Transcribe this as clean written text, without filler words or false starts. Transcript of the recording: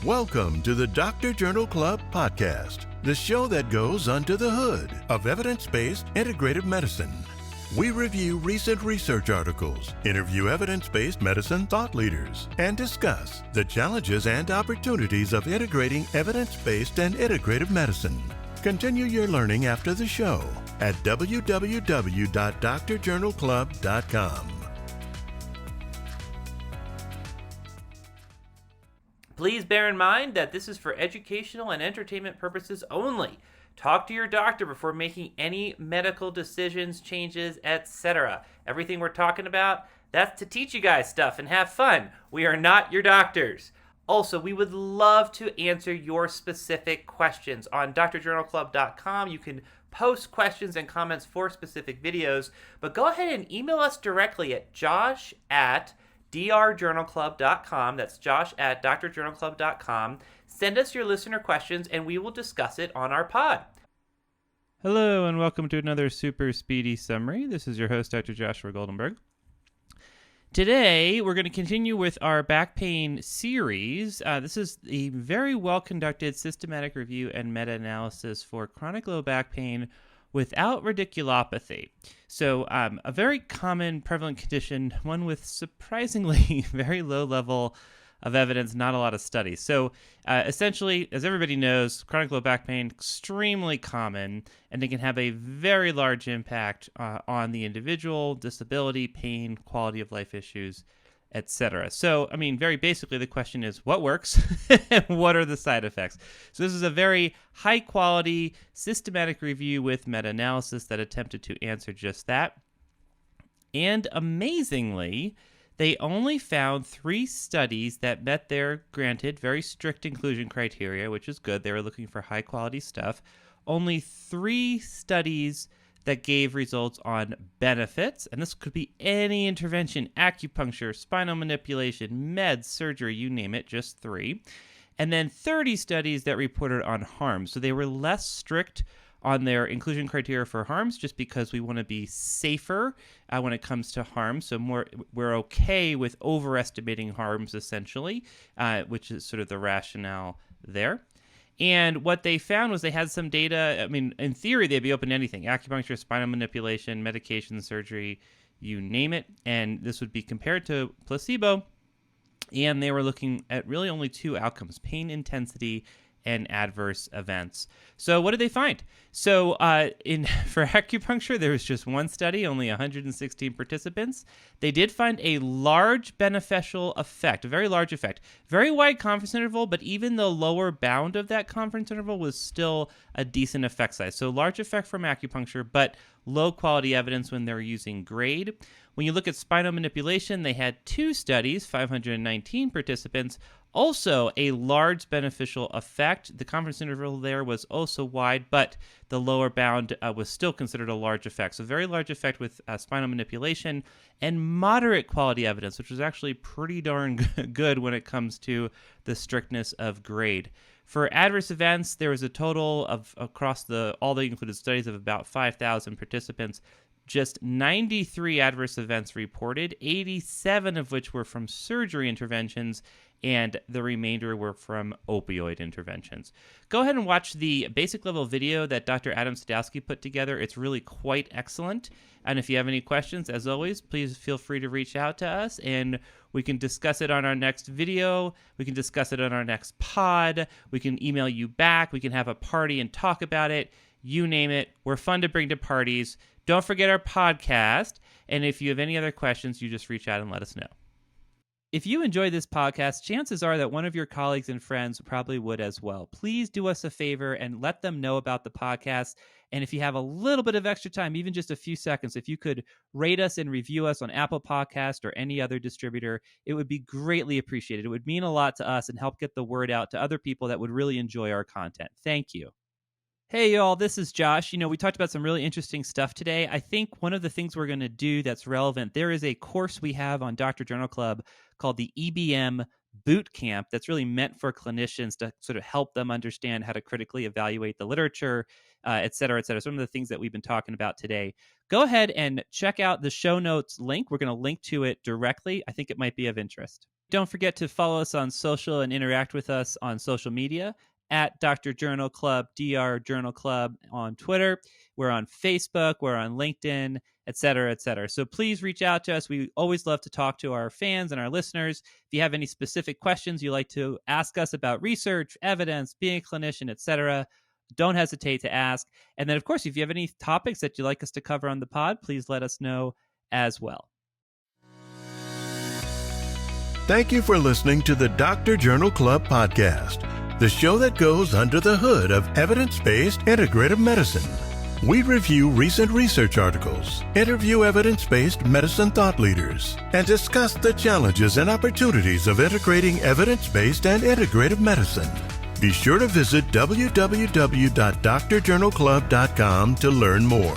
Welcome to the Doctor Journal Club podcast, the show that goes under the hood of evidence-based integrative medicine. We review recent research articles, interview evidence-based medicine thought leaders, and discuss the challenges and opportunities of integrating evidence-based and integrative medicine. Continue your learning after the show at www.drjournalclub.com. Please bear in mind that this is for educational and entertainment purposes only. Talk to your doctor before making any medical decisions, changes, etc. Everything we're talking about, that's to teach you guys stuff and have fun. We are not your doctors. Also, we would love to answer your specific questions. On drjournalclub.com, you can post questions and comments for specific videos, but go ahead and email us directly at josh@drjournalclub.com. That's josh@drjournalclub.com. Send us your listener questions and we will discuss it on our pod. Hello and welcome to another super speedy summary. This is your host, Dr. Joshua Goldenberg. Today, we're going to continue with our back pain series. This is a very well-conducted systematic review and meta-analysis for chronic low back pain without radiculopathy. So a very common prevalent condition, one with surprisingly very low level of evidence, not a lot of studies. So essentially, as everybody knows, chronic low back pain, extremely common, and it can have a very large impact on the individual, disability, pain, quality of life issues, etc. So, I mean, very basically, the question is, what works and what are the side effects? So this is a very high-quality, systematic review with meta-analysis that attempted to answer just that. And amazingly, they only found 3 studies that met their, granted, very strict inclusion criteria, which is good. They were looking for high-quality stuff. Only 3 studies that gave results on benefits, and this could be any intervention, acupuncture, spinal manipulation, meds, surgery, you name it, just 3. And then 30 studies that reported on harms. So they were less strict on their inclusion criteria for harms, just because we want to be safer when it comes to harm. So we're okay with overestimating harms, essentially, which is sort of the rationale there. And what they found was they had some data. I mean, in theory, they'd be open to anything: acupuncture, spinal manipulation, medication, surgery, you name it. And this would be compared to placebo. And they were looking at really only 2 outcomes: pain intensity and adverse events. So what did they find? So for acupuncture, there was just 1 study, only 116 participants. They did find a large beneficial effect, a very large effect. Very wide confidence interval, but even the lower bound of that confidence interval was still a decent effect size. So large effect from acupuncture, but low quality evidence when they're using grade. When you look at spinal manipulation, they had 2 studies, 519 participants, also a large beneficial effect. The confidence interval there was also wide, but the lower bound was still considered a large effect. So very large effect with spinal manipulation, and moderate quality evidence, which was actually pretty darn good when it comes to the strictness of grade. For adverse events, there was a total of, across all the included studies, of about 5,000 participants. Just 93 adverse events reported, 87 of which were from surgery interventions, and the remainder were from opioid interventions. Go ahead and watch the basic level video that Dr. Adam Sadowski put together. It's really quite excellent. And if you have any questions, as always, please feel free to reach out to us, and we can discuss it on our next video. We can discuss it on our next pod. We can email you back. We can have a party and talk about it. You name it. We're fun to bring to parties. Don't forget our podcast. And if you have any other questions, you just reach out and let us know. If you enjoy this podcast, chances are that one of your colleagues and friends probably would as well. Please do us a favor and let them know about the podcast. And if you have a little bit of extra time, even just a few seconds, if you could rate us and review us on Apple Podcast or any other distributor, it would be greatly appreciated. It would mean a lot to us and help get the word out to other people that would really enjoy our content. Thank you. Hey, y'all, this is Josh. We talked about some really interesting stuff today. I think one of the things we're going to do that's relevant, there is a course we have on Dr. Journal Club called the EBM Boot Camp that's really meant for clinicians to sort of help them understand how to critically evaluate the literature, et cetera, et cetera. Some of the things that we've been talking about today. Go ahead and check out the show notes link. We're going to link to it directly. I think it might be of interest. Don't forget to follow us on social and interact with us on social media at Dr. Journal Club, Dr. Journal Club on Twitter. We're on Facebook, we're on LinkedIn, et cetera, et cetera. So please reach out to us. We always love to talk to our fans and our listeners. If you have any specific questions you'd like to ask us about research, evidence, being a clinician, et cetera, don't hesitate to ask. And then, of course, if you have any topics that you'd like us to cover on the pod, please let us know as well. Thank you for listening to the Dr. Journal Club podcast, the show that goes under the hood of evidence-based integrative medicine. We review recent research articles, interview evidence-based medicine thought leaders, and discuss the challenges and opportunities of integrating evidence-based and integrative medicine. Be sure to visit www.drjournalclub.com to learn more.